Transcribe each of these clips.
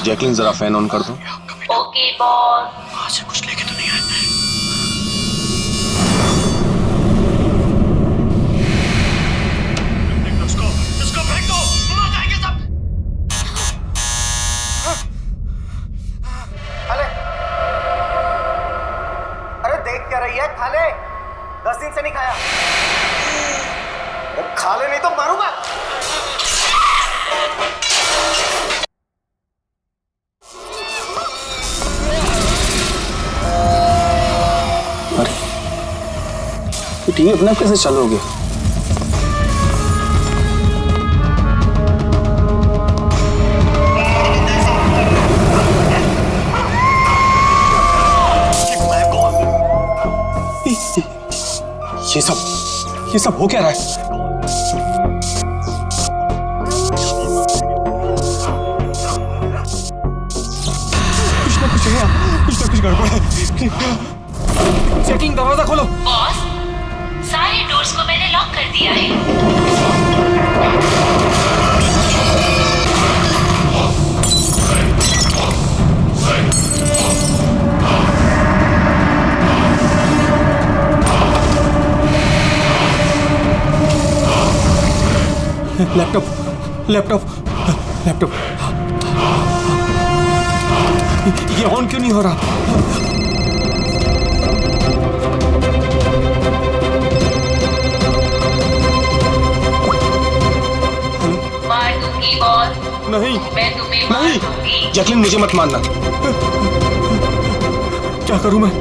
Jacqueline जरा fan on कर दो। Okay boss. वहां से कुछ लेके तो नहीं आए? इसको फेंक दो, मर जाएंगे सब। खाले, अरे देख क्या रही है? खाले, 10 दिन से नहीं खाया। अरे खाले नहीं तो मारूंगा। ये टीवी अपने आप कैसे चालू हो गया? ये सब हो क्या रहा है? कुछ ना कुछ गड़बड़ है। चेकिंग, दरवाजा खोलो। बॉस, सारे डोर्स को मैंने लॉक कर दिया है। लैपटॉप ये ऑन क्यों नहीं हो रहा? मार दूंगी बॉस, नहीं मैं तुम्हें मार नहीं, दूंगी। जैकलिन मुझे मत मारना। क्या करूं मैं?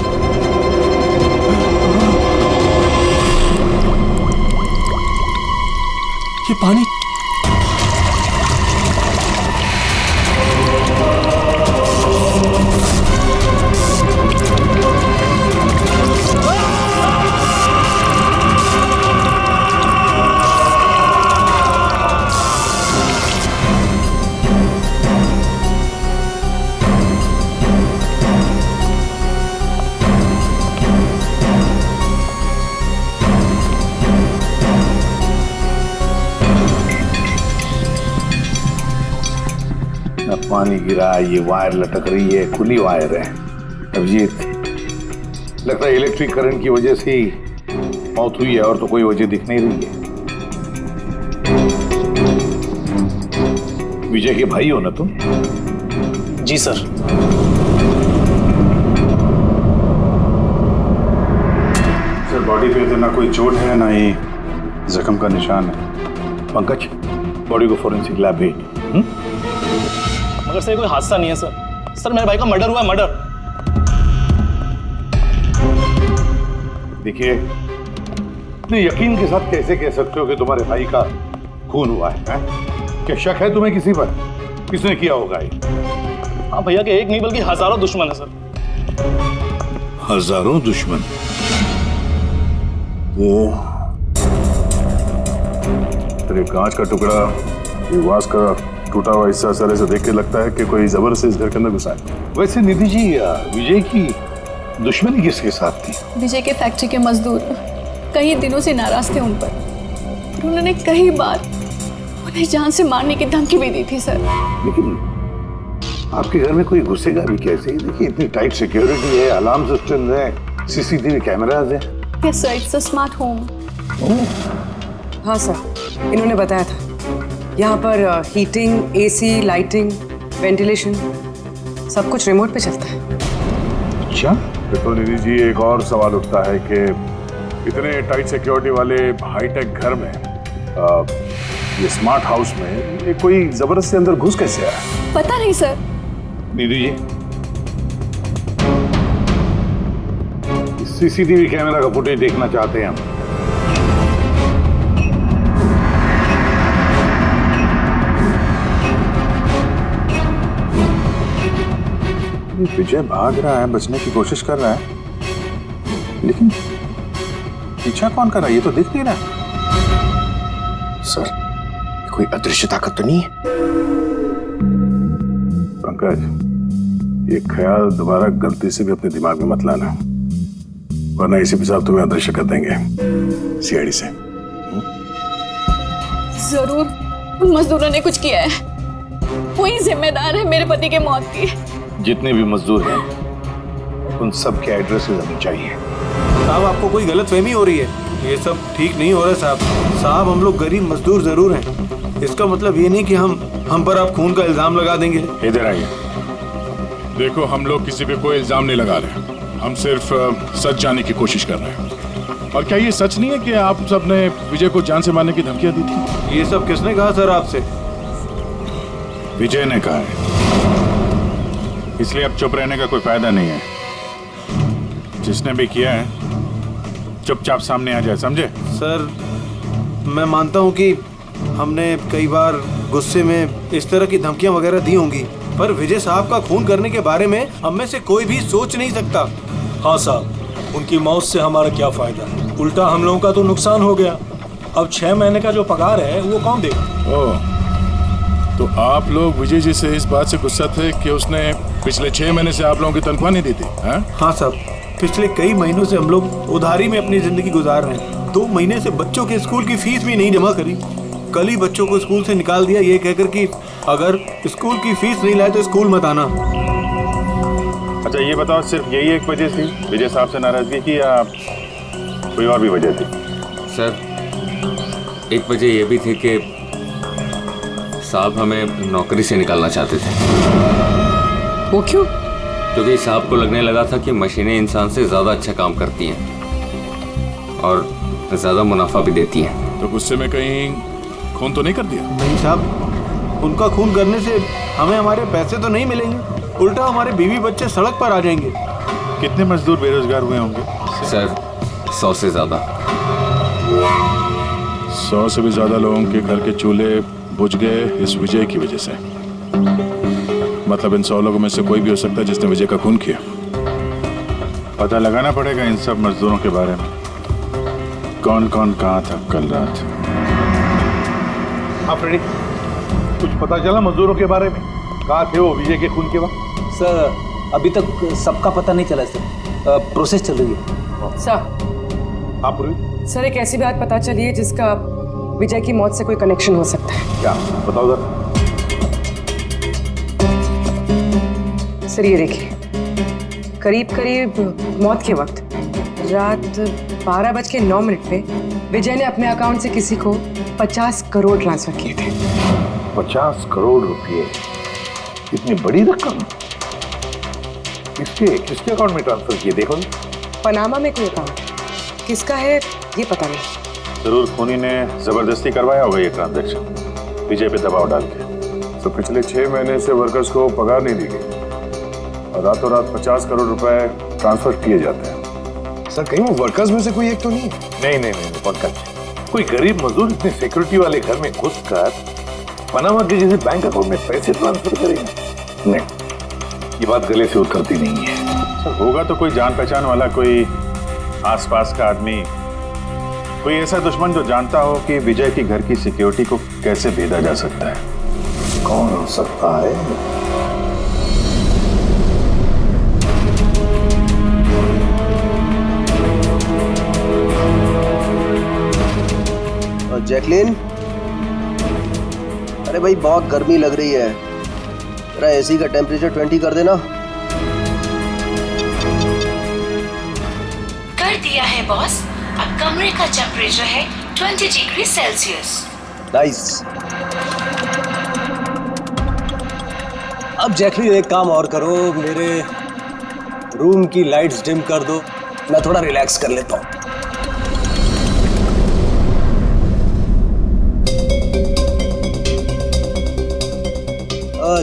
ये पानी पानी गिरा, ये वायर लटक रही है, खुली वायर है। अभिजीत, लगता है इलेक्ट्रिक करंट की वजह से ही मौत हुई है, और तो कोई वजह दिख नहीं रही है। विजय के भाई हो ना तुम? जी सर। सर, बॉडी पे तो ना कोई चोट है, ना ही जख्म का निशान है। पंकज, बॉडी को फोरेंसिक लैब भेज। मगर सर कोई हादसा नहीं है सर। सर मेरे भाई का मर्डर हुआ है, मर्डर। देखिए, इतने यकीन के साथ कैसे कह सकते हो कि तुम्हारे भाई का खून हुआ है? क्या शक है तुम्हें किसी पर? किसने किया होगा ये? हाँ भैया के एक नहीं बल्कि हजारों दुश्मन है सर। हजारों दुश्मन? वो तेरे कांच का टुकड़ा, ये वास का टूटा हुआ हिस्सा सर ऐसे देख के लगता है कि कोई जबरदस्ती इस घर के अंदर घुसा है। वैसे निधि जी, विजय की दुश्मनी किसके साथ थी? विजय के फैक्ट्री के मजदूर कई दिनों से नाराज थे उन पर। उन्होंने कई बार उन्हें जान से मारने की धमकी भी दी थी सर। लेकिन आपके घर में कोई घुसेगा भी कैसे? देखिए, इतनी टाइट सिक्योरिटी है, अलार्म सिस्टम है, सीसीटीवी कैमराज है। Yes sir, it's a smart home. हाँ सर, इन्होंने बताया था। यहाँ पर हीटिंग, एसी, लाइटिंग, वेंटिलेशन सब कुछ रिमोट पे चलता है। अच्छा, तो निधि जी, एक और सवाल उठता है कि इतने टाइट सिक्योरिटी वाले हाईटेक घर में, ये स्मार्ट हाउस में, ये कोई जबरदस्ती अंदर घुस कैसे आया? पता नहीं sir. Nidhi ji, CCTV camera का फुटेज देखना चाहते हैं हम। विजय भाग रहा है, बचने की कोशिश कर रहा है, लेकिन पीछा कौन कर रहा है? ये तो दिख नहीं रहा। सर, कोई अदृश्य ताकत तो नहीं है? पंकज, ये ख्याल दोबारा गलती से भी अपने दिमाग में मत लाना, वरना इसी पे साहब तुम्हें अदृश्य कर देंगे सीआईडी से। जरूर उन मजदूरों ने कुछ किया है। वही जिम्मेदार है मेरे पति के मौत की। जितने भी मजदूर हैं उन सब के एड्रेसेस हमें चाहिए। साहब आपको कोई गलतफहमी हो रही है, ये सब ठीक नहीं हो रहा साहब। साहब हम लोग गरीब मजदूर जरूर हैं, इसका मतलब ये नहीं कि हम पर आप खून का इल्जाम लगा देंगे। इधर आइए। देखो हम लोग किसी पे कोई इल्जाम नहीं लगा रहे, हम सिर्फ सच जानने की कोशिश कर रहे हैं। और क्या ये सच नहीं है कि आप सबने विजय को जान से मारने की धमकियां दी थी? ये सब किसने कहा सर आपसे? विजय ने कहा है, इसलिए अब चुप रहने का कोई फायदा नहीं है। जिसने भी किया है चुपचाप सामने आ जाए, समझे? सर मैं मानता हूँ कि हमने कई बार गुस्से में इस तरह की धमकियां वगैरह दी होंगी, पर विजय साहब का खून करने के बारे में हम में से कोई भी सोच नहीं सकता। हाँ साहब, उनकी मौत से हमारा क्या फायदा, उल्टा हम लोगों का तो नुकसान हो गया। अब 6 महीने का जो पगार है वो कौन देगा? ओह, तो आप लोग विजय जी से इस बात से गुस्सा थे कि उसने पिछले 6 महीने से आप लोगों की तनख्वाह नहीं दी थी? हाँ साहब, पिछले कई महीनों से हम लोग उधारी में अपनी जिंदगी गुजार रहे हैं। 2 महीने से बच्चों के स्कूल की फीस भी नहीं जमा करी। कल ही बच्चों को स्कूल से निकाल दिया ये कहकर कि अगर स्कूल की फीस नहीं लाए तो स्कूल मत आना। अच्छा ये बताओ, सिर्फ यही एक वजह थी विजय साहब से नाराजगी की या कोई और भी वजह थी? सर एक वजह ये भी थी कि साहब हमें नौकरी से निकालना चाहते थे। वो क्यों? क्योंकि साहब को लगने लगा था कि मशीनें इंसान से ज़्यादा अच्छा काम करती हैं और ज़्यादा मुनाफा भी देती हैं। तो गुस्से में कहीं खून तो नहीं कर दिया? नहीं साहब, उनका खून करने से हमें हमारे पैसे तो नहीं मिलेंगे, उल्टा हमारे बीवी बच्चे सड़क पर आ जाएंगे। कितने मजदूर बेरोजगार हुए होंगे? सर 100 से ज़्यादा। 100 से भी ज़्यादा लोगों के घर के चूल्हे बुझ गए इस विजय की वजह से। मतलब इन 100 लोगों में से कोई भी हो सकता है जिसने विजय का खून किया। पता लगाना पड़ेगा इन सब मजदूरों के बारे में, कौन कौन कहाँ था कल रात। हाँ फ्रेडी, कुछ पता चला मजदूरों के बारे में? कहाँ थे वो विजय के खून के वक्त? सर अभी तक सबका पता नहीं चला सर, प्रोसेस चल रही है। सर आप पूरी? सर एक ऐसी बात पता चली है जिसका विजय की मौत से कोई कनेक्शन हो सकता है। क्या बताओ जरा। सर ये देखिए, करीब करीब मौत के वक्त रात 12:09 पे विजय ने अपने अकाउंट से किसी को 50 करोड़ ट्रांसफर किए थे। 50 करोड़ रुपए, इतनी बड़ी रकम किसके अकाउंट में ट्रांसफर किए? देखो पनामा में कोई अकाउंट, किसका है ये पता नहीं। जरूर खूनी ने जबरदस्ती करवाया होगा ये ट्रांजैक्शन, विजय पे दबाव डाल के। तो पिछले 6 महीने से वर्कर्स को पगार नहीं दी गई और रातों रात 50 करोड़ रुपए ट्रांसफर किए जाते हैं। सर कहीं वो वर्कर्स में से कोई एक तो नहीं? नहीं पंकज, कोई गरीब मजदूर इतने सिक्योरिटी वाले घर में घुसकर पनामा के जैसे बैंक अकाउंट में पैसे ट्रांसफर करेंगे? नहीं, ये बात गले से उतरती नहीं है। सर होगा तो कोई जान पहचान वाला, कोई आसपास का आदमी, कोई ऐसा दुश्मन जो जानता हो कि विजय की घर की सिक्योरिटी को कैसे भेदा जा सकता है। कौन हो सकता है? जैकलिन, अरे भाई बहुत गर्मी लग रही है, जरा एसी का टेम्परेचर 20 कर देना। कर दिया है बॉस, अब कमरे का टेम्परेचर है 20 डिग्री सेल्सियस। नाइस। अब जैकलिन एक काम और करो, मेरे रूम की लाइट्स डिम कर दो, मैं थोड़ा रिलैक्स कर लेता हूँ।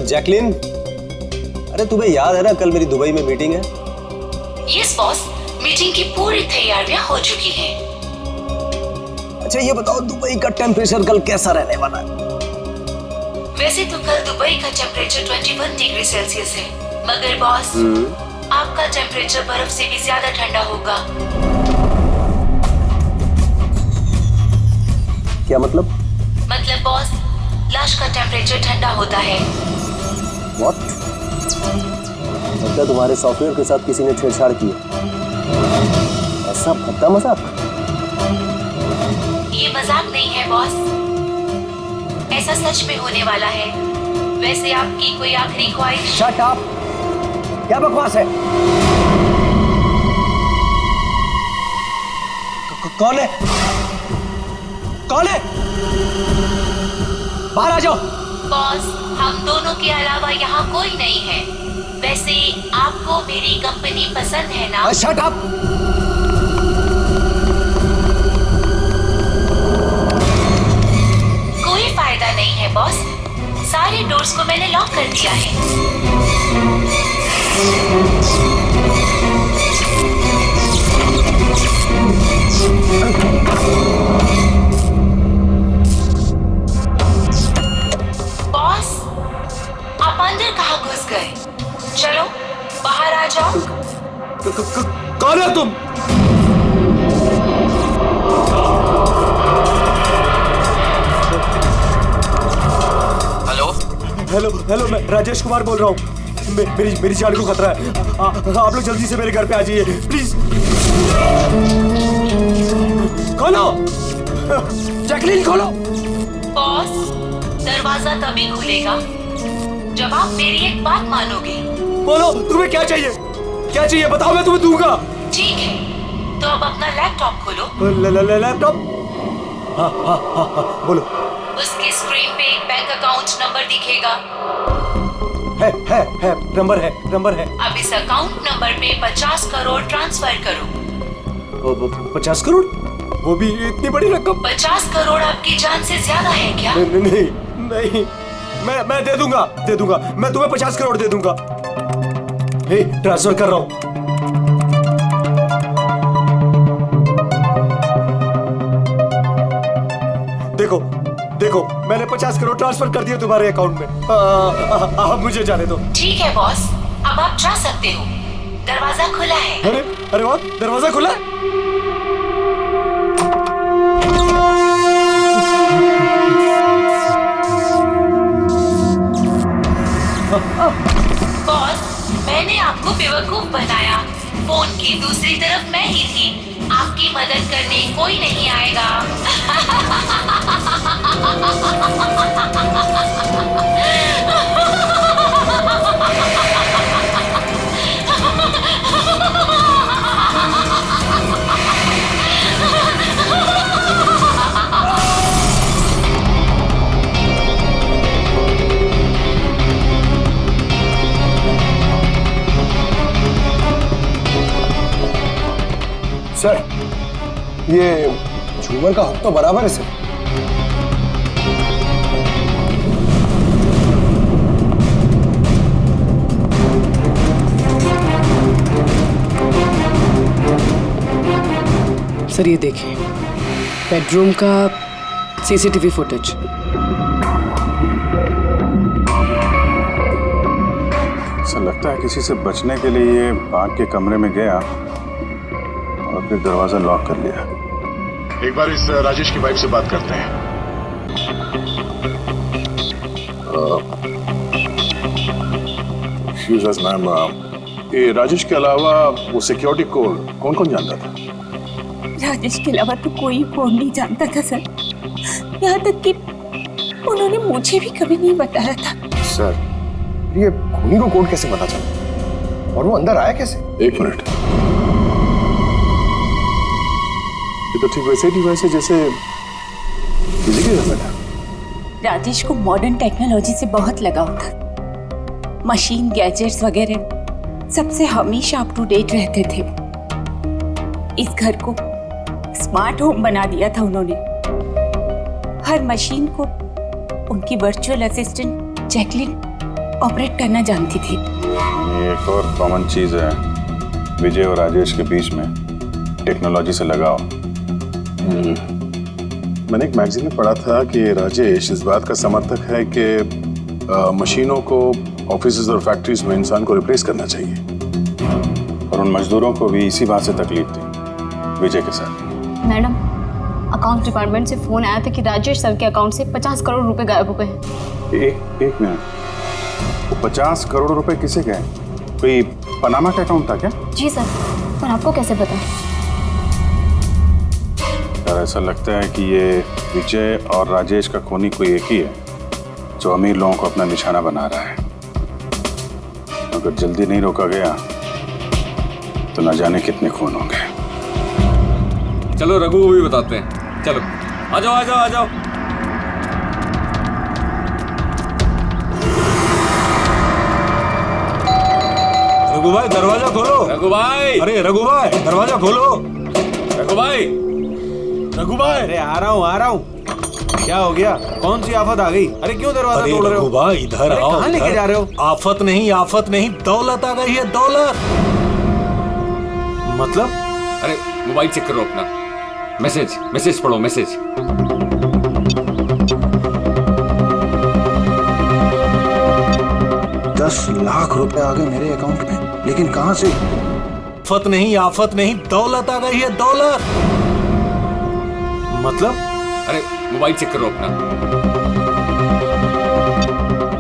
जैकलिन, अरे तुम्हें याद है ना कल मेरी दुबई में मीटिंग है? यस बॉस, मीटिंग की पूरी तैयारियां हो चुकी हैं। अच्छा ये बताओ दुबई का टेम्परेचर कल कैसा रहने वाला है? वैसे तो कल दुबई का टेम्परेचर 21 डिग्री सेल्सियस है, मगर बॉस आपका टेम्परेचर बर्फ से भी ज्यादा ठंडा होगा। क्या मतलब? मतलब बॉस, लाश का टेम्परेचर ठंडा होता है। What? लगता है तुम्हारे सॉफ्टवेयर के साथ किसी ने छेड़छाड़ की है। ऐसा भद्दा मजाक? ये मजाक नहीं है बॉस, ऐसा सच में होने वाला है। वैसे आपकी कोई आखिरी ख्वाहिश? Shut up! क्या बकवास है? कौन है? कौन है? बाहर आ जाओ। बॉस, हम दोनों के अलावा यहाँ कोई नहीं है। वैसे आपको मेरी कंपनी पसंद है ना? Shut up! कोई फायदा नहीं है बॉस, सारे डोर्स को मैंने लॉक कर दिया है। बॉस, आप अंदर कहाँ घुस गए? चलो बाहर आ जाओ। कौन है तुम? हेलो हेलो, मैं राजेश कुमार बोल रहा हूँ। मेरी जान को खतरा है। आप लोग जल्दी से मेरे घर पे आ जाइए प्लीज। खोलो जैकलीन, खोलो। बॉस, दरवाजा तभी खुलेगा जब आप मेरी एक बात मानोगे। बोलो तुम्हें क्या चाहिए? क्या चाहिए बताओ, मैं तुम्हें दूंगा। ठीक है, तो अब अपना लैपटॉप खोलो। लैपटॉप? हाँ, बोलो। उसके स्क्रीन पे एक बैंक अकाउंट नंबर दिखेगा। है, नंबर है। अब इस अकाउंट नंबर पे 50 करोड़ ट्रांसफर करो। 50 करोड़? वो भी इतनी बड़ी रकम? 50 करोड़ आपकी जान से ज्यादा है क्या? नहीं, मैं दे दूंगा। मैं तुम्हें 50 करोड़ दे दूंगा। ट्रांसफर कर रहा हूँ। देखो, मैंने 50 करोड़ ट्रांसफर कर दिए तुम्हारे अकाउंट में। अब मुझे जाने दो। ठीक है बॉस, अब आप जा सकते हो। दरवाजा खुला है। अरे वाह, दरवाजा खुला है। बॉस, मैंने आपको बेवकूफ बनाया। फोन की दूसरी तरफ मैं ही थी। आपकी मदद करने कोई नहीं आएगा। सर, ये झूमर का हक तो बराबर है सर। सर ये देखिए, बेडरूम का सीसीटीवी फुटेज। ऐसा लगता है किसी से बचने के लिए ये बाग के कमरे में गया और फिर दरवाजा लॉक कर लिया। एक बार इस राजेश की वाइफ से बात करते हैं। एक्सक्यूज अस मैम, ये राजेश के अलावा वो सिक्योरिटी कोड कौन कौन जानता था? राजेश के अलावा तो कोई कोड नहीं जानता था सर। यहाँ तक कि उन्होंने मुझे भी कभी नहीं बताया था। सर, ये खूनी को कोड कैसे पता चला और वो अंदर आया कैसे? एक मिनट, ये तो ठीक वैसे डिवाइस है जैसे बिजली के घर में था। राजेश को मॉडर्न टेक्नोलॉजी से बहुत लगाव था। मशीन, गैजेट्स वगैरह सबसे हमेशा अप टू डेट रहते थे। इस घर को स्मार्ट होम बना दिया था उन्होंने। हर मशीन को उनकी वर्चुअल असिस्टेंट जैकलिन ऑपरेट करना जानती थी। एक और कॉमन चीज है विजय और राजेश के बीच में, टेक्नोलॉजी से लगाव। मैंने एक मैगजीन में पढ़ा था कि राजेश इस बात का समर्थक है कि मशीनों को ऑफिसेज और फैक्ट्रीज में इंसान को रिप्लेस करना चाहिए, और उन मजदूरों को भी इसी बात से तकलीफ थी विजय के साथ। मैडम, अकाउंट डिपार्टमेंट से फोन आया था कि राजेश सर के अकाउंट से 50 करोड़ रुपए गायब हो गए हैं। एक मिनट, वो 50 करोड़ रुपए किसे गए? कोई पनामा का अकाउंट था क्या? जी सर, पर आपको कैसे पता? यार ऐसा लगता है कि ये विजय और राजेश का खूनी कोई एक ही है, जो अमीर लोगों को अपना निशाना बना रहा है। अगर जल्दी नहीं रोका गया तो न जाने कितने खून होंगे। चलो रघु को भी बताते हैं। चलो आ जाओ आ जाओ आ जाओ। रघु भाई दरवाजा खोलो। रघु भाई, अरे रघु भाई दरवाजा खोलो। रघु भाई, रघु भाई, अरे आ रहा हूँ। क्या हो गया? कौन सी आफत आ गई? अरे क्यों दरवाजा तोड़ रहे हो? रघु भाई इधर आओ। कहाँ लेके जा रहे हो? आफत नहीं दौलत आ गई है, दौलत। मतलब? अरे मोबाइल चेक करो अपना। मैसेज पढ़ो, मैसेज। 10 लाख रुपए आ गए मेरे अकाउंट में, लेकिन कहां से? आफत नहीं दौलत आ गई है, दौलत। मतलब? अरे मोबाइल चेक करो अपना।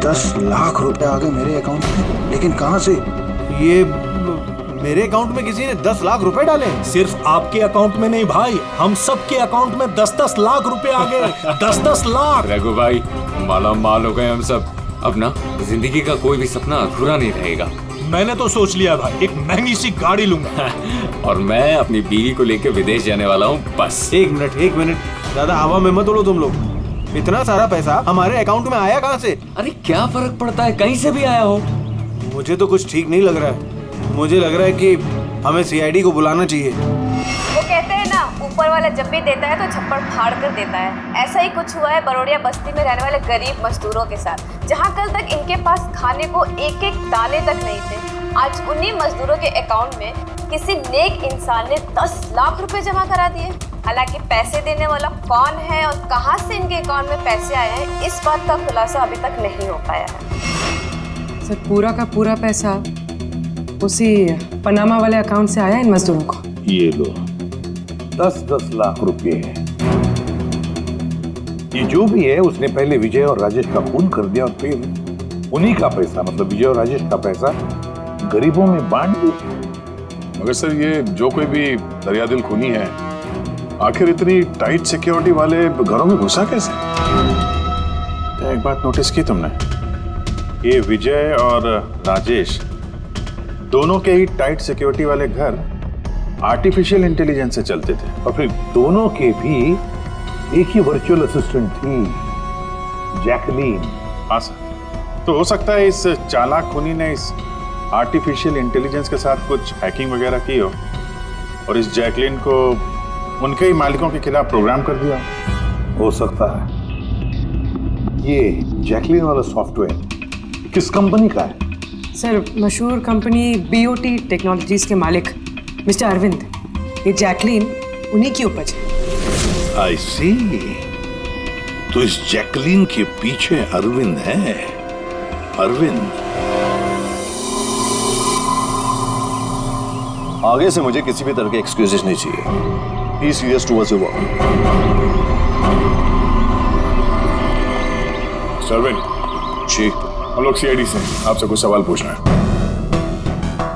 10 लाख रुपए आ गए मेरे अकाउंट में, लेकिन कहां से? ये मेरे अकाउंट में किसी ने 10 लाख रुपए डाले? सिर्फ आपके अकाउंट में नहीं भाई, हम सबके अकाउंट में 10-10 लाख रुपए आ गए। 10-10 लाख। रघु भाई माला माल हो गए हम सब। अब ना जिंदगी का कोई भी सपना अधूरा नहीं रहेगा। मैंने तो सोच लिया भाई, एक महंगी सी गाड़ी लूंगा। और मैं अपनी बीवी को लेकर विदेश जाने वाला हूँ बस। एक मिनट, ज्यादा हवा में मत उड़ो तुम लोग। इतना सारा पैसा हमारे अकाउंट में आया कहाँ से? अरे क्या फर्क पड़ता है, कहीं से भी आया हो। मुझे तो कुछ ठीक नहीं लग रहा है। मुझे लग रहा है कि हमें सीआईडी को बुलाना चाहिए। वो कहते हैं ना, ऊपर वाला जब भी देता है तो छप्पड़ फाड़ कर देता है। ऐसा ही कुछ हुआ है बरोड़िया बस्ती में रहने वाले गरीब मजदूरों के साथ, जहां कल तक इनके पास खाने को एक एक दाने तक नहीं थे। आज उन्हीं मजदूरों के अकाउंट में किसी नेक इंसान ने 10 लाख रुपए जमा करा दिए। हालांकि पैसे देने वाला कौन है और कहां से इनके अकाउंट में पैसे आए हैं, इस बात का खुलासा अभी तक नहीं हो पाया है। सर पूरा का पूरा पैसा उसी पनामा वाले अकाउंट से आया इन मजदूरों को। ये लो 10-10 लाख रुपए हैं। ये जो भी है उसने पहले विजय और राजेश का खून कर दिया और फिर उन्हीं का पैसा, मतलब विजय और राजेश का पैसा गरीबों में बांट दिया। मगर सर ये जो कोई भी दरियादिल खूनी है, आखिर इतनी टाइट सिक्योरिटी वाले घरों में घुसा कैसे? एक बात नोटिस की तुमने? ये विजय और राजेश दोनों के ही टाइट सिक्योरिटी वाले घर आर्टिफिशियल इंटेलिजेंस से चलते थे, और फिर दोनों के भी एक ही वर्चुअल असिस्टेंट थी, जैकलीन। हाँ सर, तो हो सकता है इस चालाक खूनी ने इस आर्टिफिशियल इंटेलिजेंस के साथ कुछ हैकिंग वगैरह की हो और इस जैकलीन को उनके ही मालिकों के खिलाफ प्रोग्राम कर दिया हो सकता है। ये जैकलीन वाला सॉफ्टवेयर किस कंपनी का है? सर मशहूर कंपनी BOT टेक्नोलॉजीज के मालिक मिस्टर अरविंद, ये जैकलीन उन्हीं की उपज है। आई सी, तो इस जैकलीन के पीछे अरविंद है। अरविंद, आगे से मुझे किसी भी तरह के एक्सक्यूजेस नहीं चाहिए। Be serious towards your work. सरविन जी, हम लोग सीआईडी से आपसे कुछ सवाल पूछना है।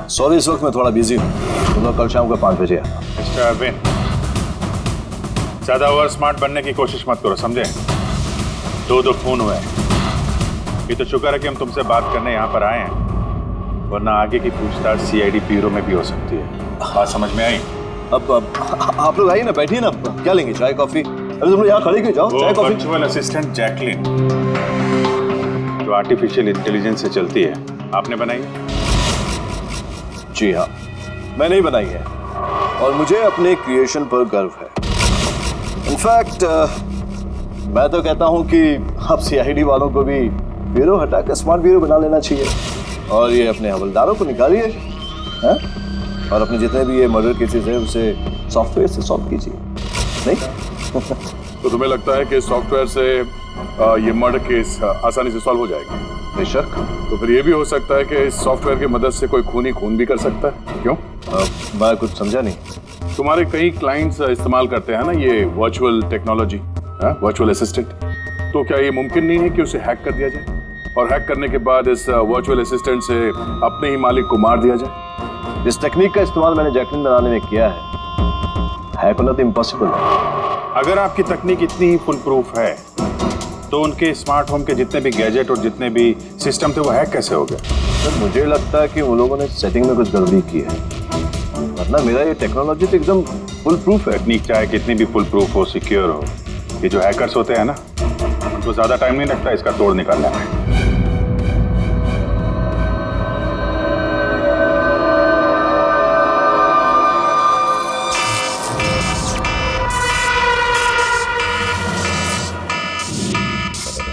सॉरी इस वक्त मैं थोड़ा बिजी हूँ, तो कल शाम को 5 बजे आना। मिस्टर अरविंद, ज्यादा ओवर स्मार्ट बनने की कोशिश मत करो, समझे? 2 खून हुए। ये तो शुक्र है कि हम तुमसे बात करने यहाँ पर आए हैं, वरना आगे की पूछताछ सीआईडी ब्यूरो में भी हो सकती है। बात समझ में आई? अब आप लोग आइए ना, बैठिए ना, क्या लेंगे, चाय कॉफी? अरे तुम लोग यहाँ खड़े क्यों, जाओ चाय कॉफी। वर्चुअल असिस्टेंट जैकलीन जो आर्टिफिशियल इंटेलिजेंस से चलती है, आपने बनाई? जी हाँ, मैंने ही बनाई है और मुझे अपने क्रिएशन पर गर्व है। इनफैक्ट मैं तो कहता हूँ कि आप सीआईडी वालों को भी ब्यूरो हटाकर स्मार्ट ब्यूरो बना लेना चाहिए और ये अपने हवलदारों को निकालिए, हैं? और अपने जितने भी ये मर्डर केसेस हैं उसे सॉफ्टवेयर से सॉल्व कीजिए, नहीं? तो तुम्हें लगता है कि सॉफ्टवेयर से ये मर्डर केस आसानी से सॉल्व हो जाएगा? बेशक। तो फिर ये भी हो सकता है कि इस सॉफ्टवेयर की मदद से कोई खूनी खून भी कर सकता है, क्यों? मैं कुछ समझा नहीं। तुम्हारे कई क्लाइंट्स इस्तेमाल करते हैं ना ये वर्चुअल टेक्नोलॉजी, वर्चुअल असिस्टेंट, तो क्या ये मुमकिन नहीं है कि उसे हैक कर दिया जाए और हैक करने के बाद इस वर्चुअल असिस्टेंट से अपने ही मालिक को मार दिया जाए? इस टेक्निक का इस्तेमाल मैंने जैकलीन बनाने में किया है, हैक होना तो इम्पॉसिबल है। अगर आपकी तकनीक इतनी ही फुल प्रूफ है तो उनके स्मार्ट होम के जितने भी गैजेट और जितने भी सिस्टम थे वो हैक कैसे हो गए? सर मुझे लगता है कि उन लोगों ने सेटिंग में कुछ गड़बड़ी की है, वरना मेरा ये टेक्नोलॉजी तो एकदम फुल प्रूफ है। टेक्निक चाहे कितनी भी फुल प्रूफ हो, सिक्योर हो, ये जो हैकर्स होते हैं ना, उनको ज्यादा टाइम नहीं लगता इसका तोड़ निकालने में।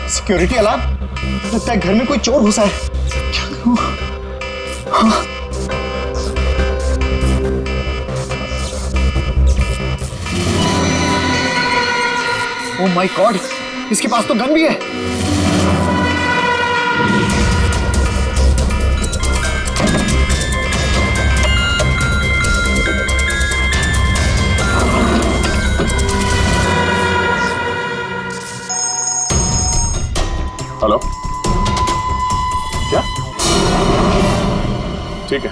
सिक्योरिटी अलार्म, लगता है घर में कोई चोर घुसा है। क्या करूं? हाँ। ओह माय गॉड, इसके पास तो गन भी है। हेलो, क्या? ठीक है,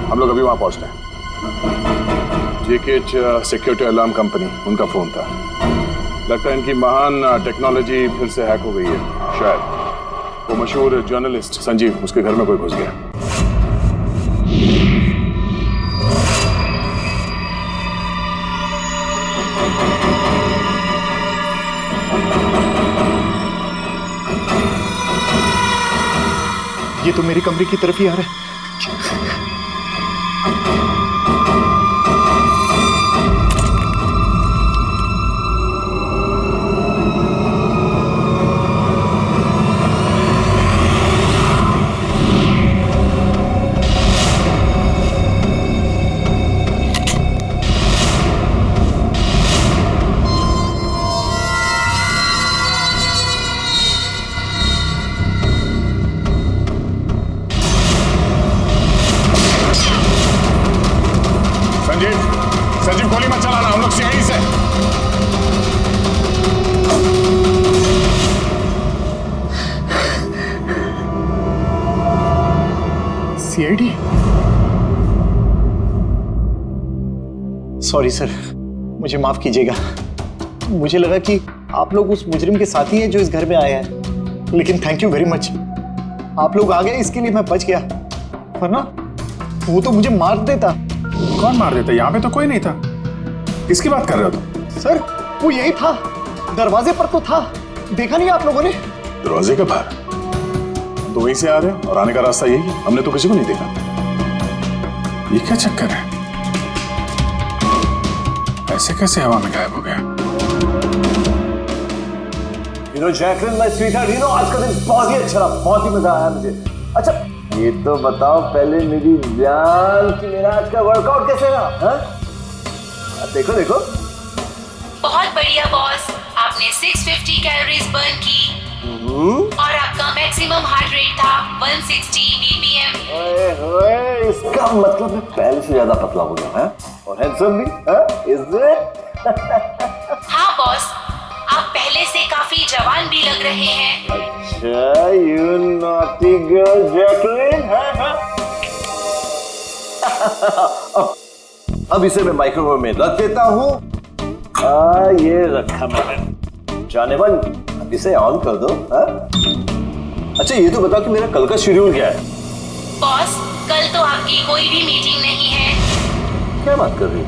हम लोग अभी वहां पहुंचते हैं। जेकेएच सिक्योरिटी अलार्म कंपनी, उनका फोन था। लगता है इनकी महान टेक्नोलॉजी फिर से हैक हो गई है। शायद वो मशहूर जर्नलिस्ट संजीव, उसके घर में कोई घुस गया। ये तो मेरी कमरे की तरफ ही आ रहा है। संजीव गोली मत चलाना, हम लोग सीआईडी से। सीआईडी? सॉरी सर, मुझे माफ कीजिएगा। मुझे लगा कि आप लोग उस मुजरिम के साथी हैं जो इस घर में आए हैं, लेकिन थैंक यू वेरी मच, आप लोग आ गए, इसके लिए मैं बच गया, वरना वो तो मुझे मार देता। कौन मार देता? यहाँ पे तो कोई नहीं था। किसकी बात कर रहे हो तुम? सर वो यही था, दरवाजे पर तो था, देखा नहीं आप लोगों ने? दरवाजे के बाहर तो वहीं से आ रहे हैं और आने का रास्ता यही है, हमने तो किसी को नहीं देखा। ये क्या चक्कर है? ऐसे कैसे हवा में गायब हो गया? जैकलिन माय स्वीटहार्ट, आज का दिन बहुत ही अच्छा रहा, बहुत ही मजा आया मुझे। अच्छा ये तो बताओ पहले मेरी जान कि मेरा आज का वर्कआउट कैसे रहा? हाँ? देखो देखो। बहुत बढ़िया बॉस, आपने 650 कैलोरीज बर्न की और आपका मैक्सिमम हार्ट रेट था 160 बीपीएम। ओए होए, इसका मतलब मैं पहले से ज्यादा पतला हो गया है और हैंडसम भी, इज इट? हाँ बॉस, आप पहले से काफी जवान भी लग रहे हैं। अच्छा, you naughty girl जैकलिन, अब इसे मैं माइक्रोवेव में रख देता हूँ। ये रखा मैंने, जाने मन, अब इसे ऑन कर दो। अच्छा ये तो बताओ कि मेरा कल का शेड्यूल क्या है? बॉस कल तो आपकी कोई भी मीटिंग नहीं है। क्या बात कर रही हो?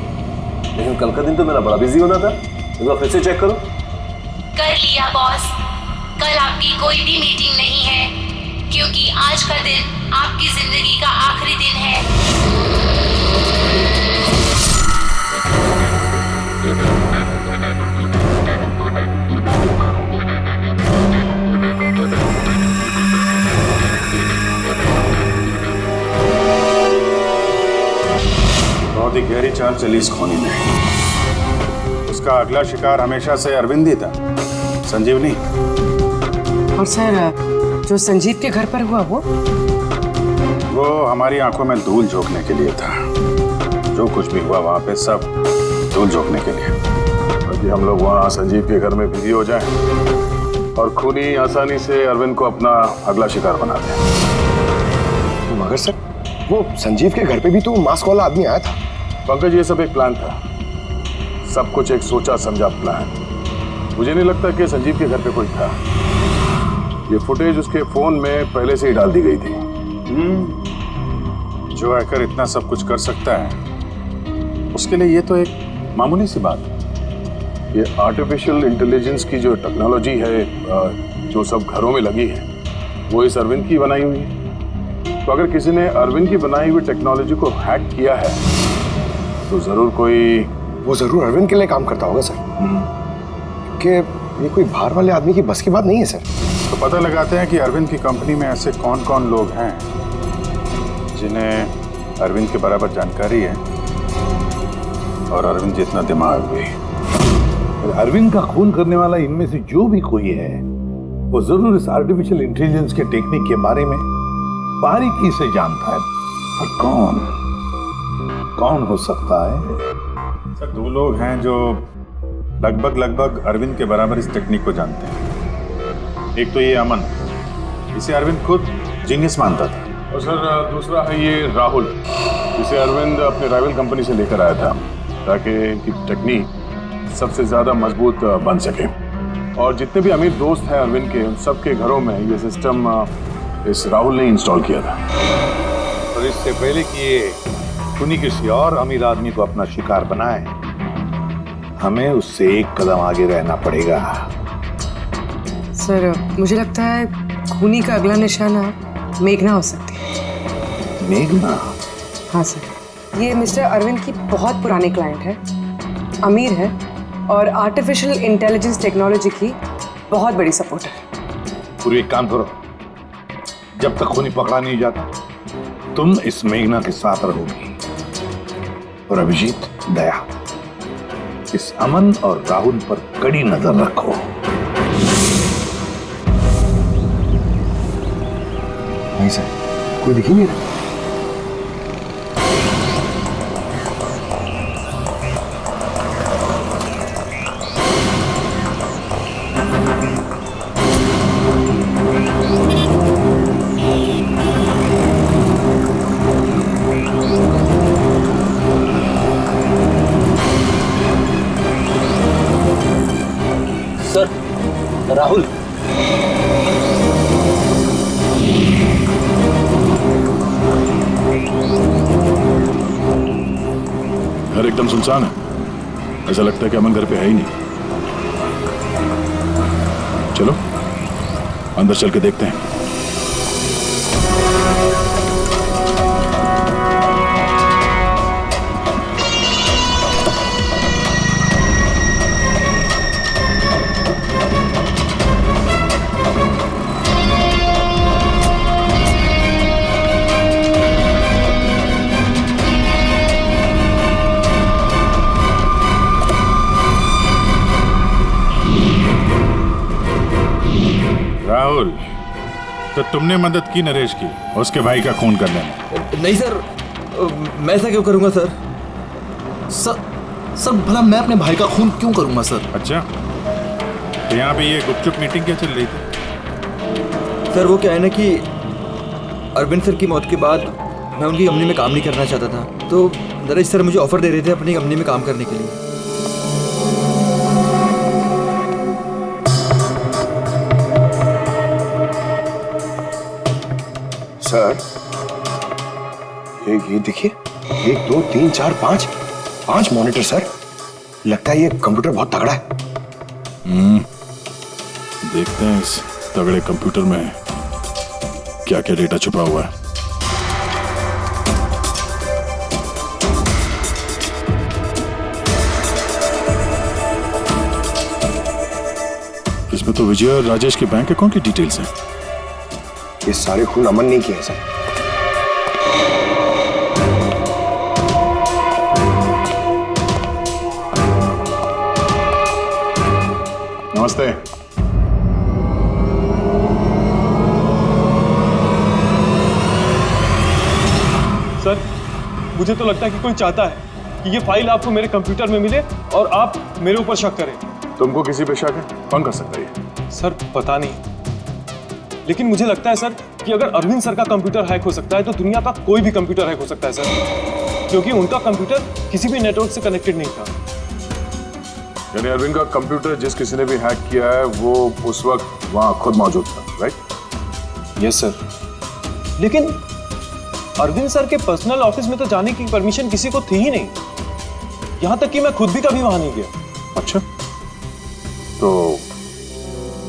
लेकिन कल का दिन तो मेरा बड़ा बिजी होना था, एक बार फिर से चेक करो। कर लिया बॉस, कल आपकी कोई भी मीटिंग नहीं है, क्योंकि आज का दिन आपकी जिंदगी का आखिरी दिन है। बहुत ही गहरी चाल चली इस खोनी में। उसका अगला शिकार हमेशा से अरविंद ही था, संजीव नहीं। और सर जो संजीव के घर पर हुआ वो हमारी आंखों में धूल झोंकने के लिए था। जो कुछ भी हुआ वहां पे सब धूल झोंकने के लिए, ताकि हम लोग वहां संजीव के घर में बिजी हो जाएं और खूनी आसानी से अरविंद को अपना अगला शिकार बना दें। मगर सर वो संजीव के घर पे भी तो मास्क वाला आदमी आया था। पंकज ये सब एक प्लान था, सब कुछ एक सोचा समझा प्लान। मुझे नहीं लगता कि संजीव के घर पे कोई था। ये फुटेज उसके फोन में पहले से ही डाल दी गई थी। जो हैकर इतना सब कुछ कर सकता है उसके लिए ये तो एक मामूली सी बात है। ये आर्टिफिशियल इंटेलिजेंस की जो टेक्नोलॉजी है जो सब घरों में लगी है वो इस अरविंद की बनाई हुई है। तो अगर किसी ने अरविंद की बनाई हुई टेक्नोलॉजी को हैक किया है तो जरूर वो जरूर अरविंद के लिए काम करता होगा सर, क्योंकि ये कोई बाहर वाले आदमी की बस की बात नहीं है सर। तो पता लगाते हैं कि अरविंद की कंपनी में ऐसे कौन कौन लोग हैं जिन्हें अरविंद के बराबर जानकारी है और अरविंद जितना दिमाग भी। अरविंद का खून करने वाला इनमें से जो भी कोई है वो जरूर इस आर्टिफिशियल इंटेलिजेंस के टेक्निक के बारे में बारीकी से जानता है। पर कौन हो सकता है? सर 2 लोग हैं जो लगभग अरविंद के बराबर इस टेक्निक को जानते हैं। एक तो ये अमन, इसे अरविंद खुद जीनियस मानता था। और सर दूसरा है ये राहुल, जिसे अरविंद अपने राइवल कंपनी से लेकर आया था ताकि इनकी टेक्निक सबसे ज्यादा मजबूत बन सके। और जितने भी अमीर दोस्त हैं अरविंद के, उन सबके घरों में ये सिस्टम इस राहुल ने इंस्टॉल किया था। और इससे पहले कि ये खूनी किसी और अमीर आदमी को अपना शिकार बनाए, हमें उससे एक कदम आगे रहना पड़ेगा। सर मुझे लगता है खूनी का अगला निशाना मेघना हो सकती है। मेघना? हाँ सर, ये मिस्टर अरविंद की बहुत पुरानी क्लाइंट है, अमीर है और आर्टिफिशियल इंटेलिजेंस टेक्नोलॉजी की बहुत बड़ी सपोर्टर है। पूरी एक काम करो, जब तक खूनी पकड़ा नहीं जाता तुम इस मेघना के साथ रहोगी और अभिजीत, दया, इस अमन और राहुल पर कड़ी नजर रखो। नहीं सर, कोई दिख ही नहीं रहा। सर राहुल, घर एकदम सुनसान है, ऐसा लगता है कि अमन घर पे है ही नहीं। चलो अंदर चल के देखते हैं। राहुल, तो तुमने मदद की नरेश की उसके भाई का खून करने में? नहीं सर, मैं ऐसा क्यों करूंगा सर? सर भला मैं अपने भाई का खून क्यों करूंगा सर? अच्छा, तो यहाँ पे ये गुपचुप मीटिंग क्या चल रही थी? सर वो क्या है ना कि अरविंद सर की मौत के बाद मैं उनकी कंपनी में काम नहीं करना चाहता था, तो नरेश सर मुझे ऑफर दे रहे थे अपनी कंपनी में काम करने के लिए। सर ये देखिए, 1 2 3 4 5 मॉनिटर सर। लगता है ये कंप्यूटर बहुत तगड़ा है। देखते हैं इस तगड़े कंप्यूटर में क्या क्या डेटा छुपा हुआ है। इसमें तो विजय और राजेश के बैंक अकाउंट की डिटेल्स हैं। ये सारे खून अमन नहीं किए सर। नमस्ते। सर मुझे तो लगता है कि कोई चाहता है कि ये फाइल आपको मेरे कंप्यूटर में मिले और आप मेरे ऊपर शक करें। तुमको किसी पे शक है? कौन कर सकता है? सर पता नहीं, लेकिन मुझे लगता है सर कि अगर अरविंद सर का कंप्यूटर हैक हो सकता है तो दुनिया का कोई भी कंप्यूटर हैक हो सकता है सर, क्योंकि उनका कंप्यूटर किसी भी नेटवर्क से कनेक्टेड नहीं था। यानी अरविंद का कंप्यूटर जिस किसी ने भी हैक किया है वो उस वक्त वहां खुद मौजूद था, राइट? Yes sir. लेकिन अरविंद सर के पर्सनल ऑफिस में तो जाने की परमिशन किसी को थी ही नहीं, यहां तक कि मैं खुद भी कभी वहां नहीं गया। अच्छा, तो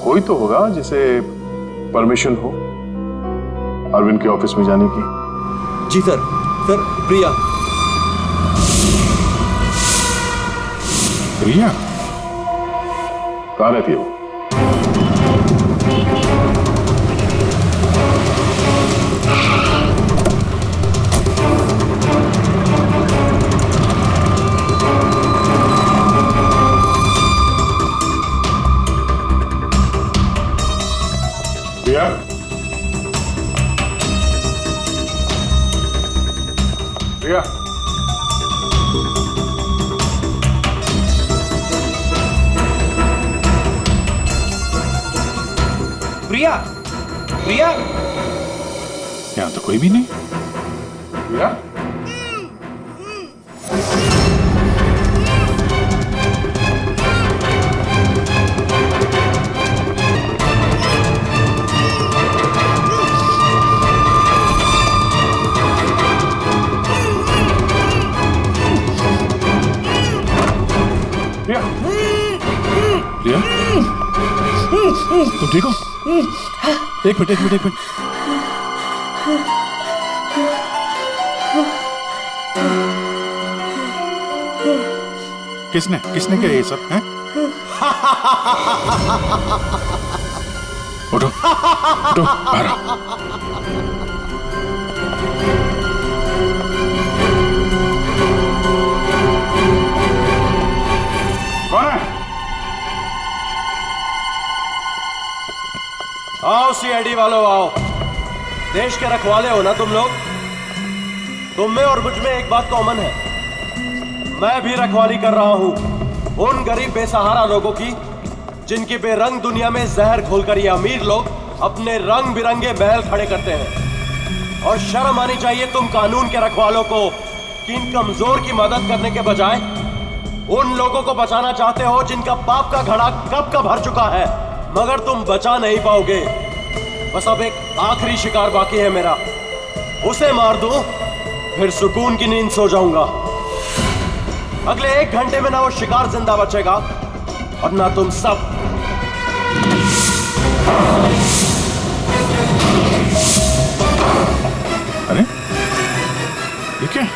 कोई तो होगा जिसे परमिशन हो अरविंद के ऑफिस में जाने की। जी सर। सर, प्रिया। प्रिया कहाँ रहती है वो? प्रिया? प्रिया? प्रिया, प्रिया, यहाँ तो कोई भी नहीं। प्रिया? प्रिया? प्रिया? तुम ठीक हो? एक मिनट। किसने किया ये सब? हैं? उठो, बाहर आओ। कौन है? आओ सीआईडी वालों, आओ। देश के रखवाले हो ना तुम लोग? तुम में और मुझ में एक बात कॉमन है, मैं भी रखवाली कर रहा हूं उन गरीब बेसहारा लोगों की जिनकी बेरंग दुनिया में जहर घोलकर ये अमीर लोग अपने रंग बिरंगे महल खड़े करते हैं। और शर्म आनी चाहिए तुम कानून के रखवालों को कि इन कमजोर की मदद करने के बजाय उन लोगों को बचाना चाहते हो जिनका पाप का घड़ा कब का भर चुका है, मगर तुम बचा नहीं पाओगे। बस अब एक आखिरी शिकार बाकी है मेरा, उसे मार दूं फिर सुकून की नींद सो जाऊंगा। अगले 1 घंटे में ना वो शिकार जिंदा बचेगा और ना तुम सब। अरे ये क्या?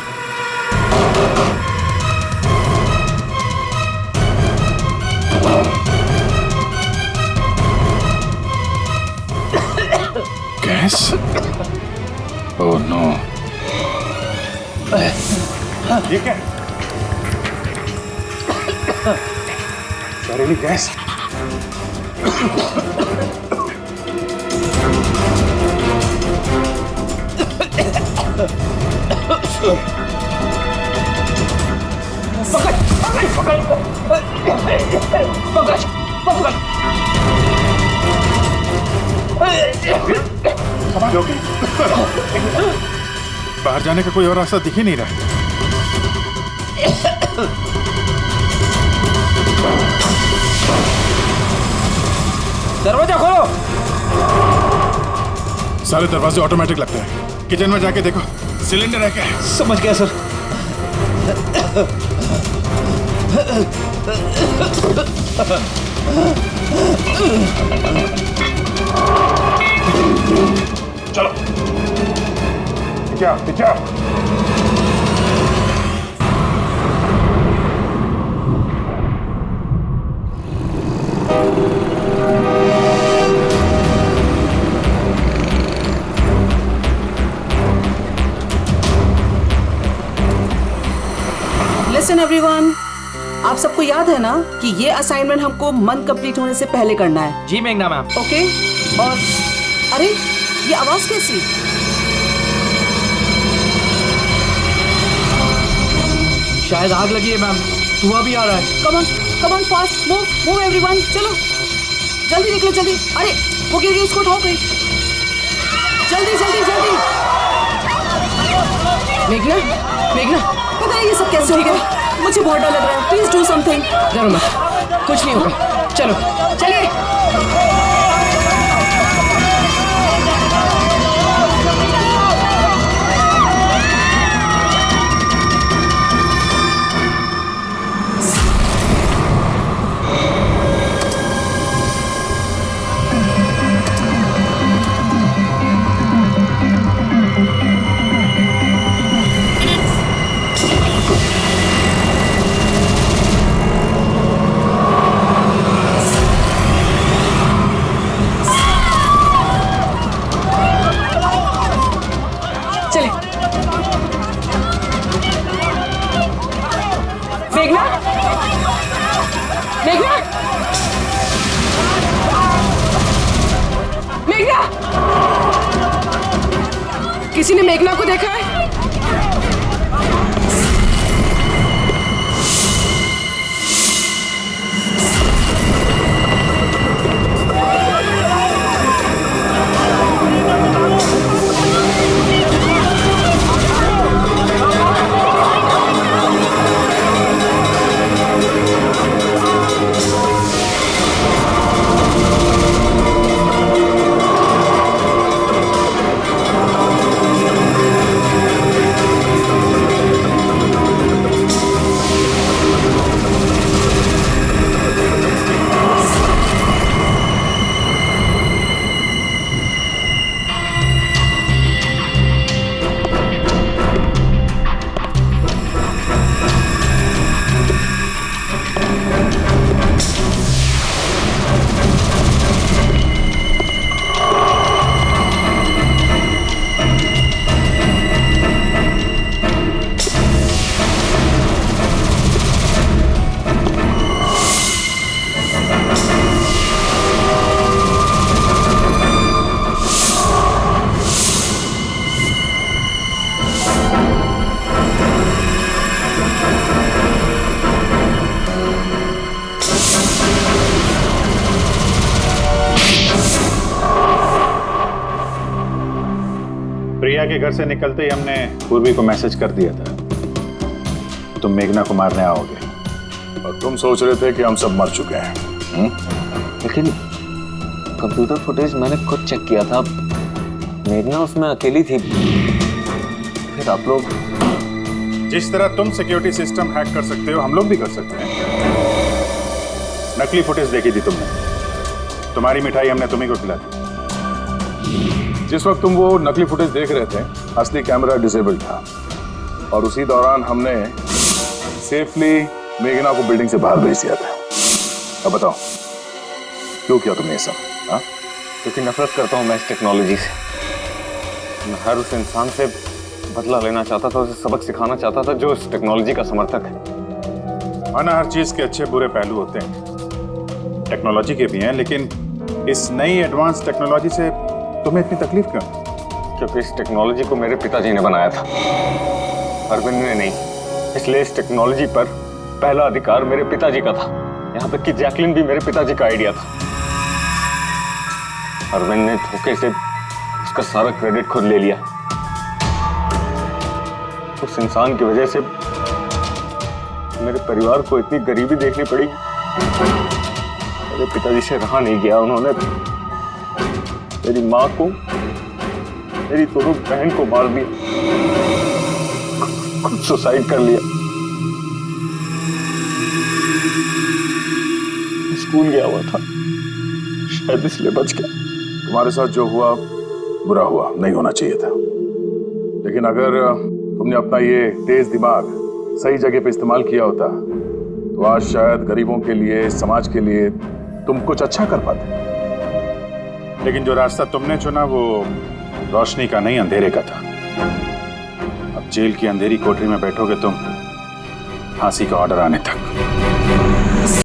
गैस? Oh no. ये क्या? जहरीली गैस। बाहर जाने का कोई और रास्ता दिख ही नहीं रहा। दरवाजा खोलो। सारे दरवाजे ऑटोमेटिक लगते हैं। किचन में जाके देखो सिलेंडर है क्या? समझ गया सर। चलो क्या? लिसन एवरीवन, आप सबको याद है ना कि ये असाइनमेंट हमको मंथ कंप्लीट होने से पहले करना है। जी मेघना मैम। ओके। और अरे ये आवाज कैसी? शायद आग लगी है मैम, धुआं भी आ रहा है। Come on fast, move everyone, चलो जल्दी निकलो जल्दी। अरे वो गिर गई, उसको उठाओ कोई, जल्दी। मेघना, पता नहीं ये सब कैसे हो गया? मुझे बहुत डर लग रहा है, प्लीज डू समथिंग। डरो मत, कुछ नहीं होगा, चलो चलिए। मेघना, मेघना, मेघना, किसी ने मेघना को देखा है? प्रिया के घर से निकलते ही हमने पूर्वी को मैसेज कर दिया था तुम मेघना को मारने आओगे, और तुम सोच रहे थे कि हम सब मर चुके हैं। लेकिन कंप्यूटर फुटेज मैंने खुद चेक किया था, मेघना उसमें अकेली थी। फिर आप लोग जिस तरह तुम सिक्योरिटी सिस्टम हैक कर सकते हो हम लोग भी कर सकते हैं। नकली फुटेज देखी थी तुमने, तुम्हारी मिठाई हमने तुम्ही को खिला दी। जिस वक्त तुम वो नकली फुटेज देख रहे थे असली कैमरा डिसेबल था, और उसी दौरान हमने सेफली मेघना को बिल्डिंग से बाहर भेज दिया था। अब बताओ क्यों किया तुमने ये सब? हाँ, क्योंकि नफरत करता हूँ मैं इस टेक्नोलॉजी से। मैं हर उस इंसान से बदला लेना चाहता था, उसे सबक सिखाना चाहता था जो इस टेक्नोलॉजी का समर्थक है। माना हर चीज के अच्छे बुरे पहलू होते हैं, टेक्नोलॉजी के भी हैं, लेकिन इस नई एडवांस टेक्नोलॉजी से तुम्हें इतनी तकलीफ क्यों? क्योंकि इस टेक्नोलॉजी को मेरे पिताजी ने बनाया था, अरविंद ने नहीं। इसलिए इस टेक्नोलॉजी पर पहला अधिकार मेरे पिताजी का था। यहाँ तक कि जैकलिन भी मेरे पिताजी का आइडिया था। अरविंद ने धोखे से उसका सारा क्रेडिट खुद ले लिया। उस इंसान की वजह से मेरे परिवार को इतनी गरीबी देखनी पड़ी। मेरे पिताजी से रहा नहीं गया, उन्होंने मेरी माँ को, मेरी दोनों बहन को मार दिया, खुद सुसाइड कर लिया। स्कूल गया हुआ था, शायद इसलिए बच गया। तुम्हारे साथ जो हुआ बुरा हुआ, नहीं होना चाहिए था। लेकिन अगर तुमने अपना ये तेज दिमाग सही जगह पे इस्तेमाल किया होता तो आज शायद गरीबों के लिए, समाज के लिए तुम कुछ अच्छा कर पाते। लेकिन जो रास्ता तुमने चुना वो रोशनी का नहीं, अंधेरे का था। अब जेल की अंधेरी कोठरी में बैठोगे तुम फांसी का ऑर्डर आने तक।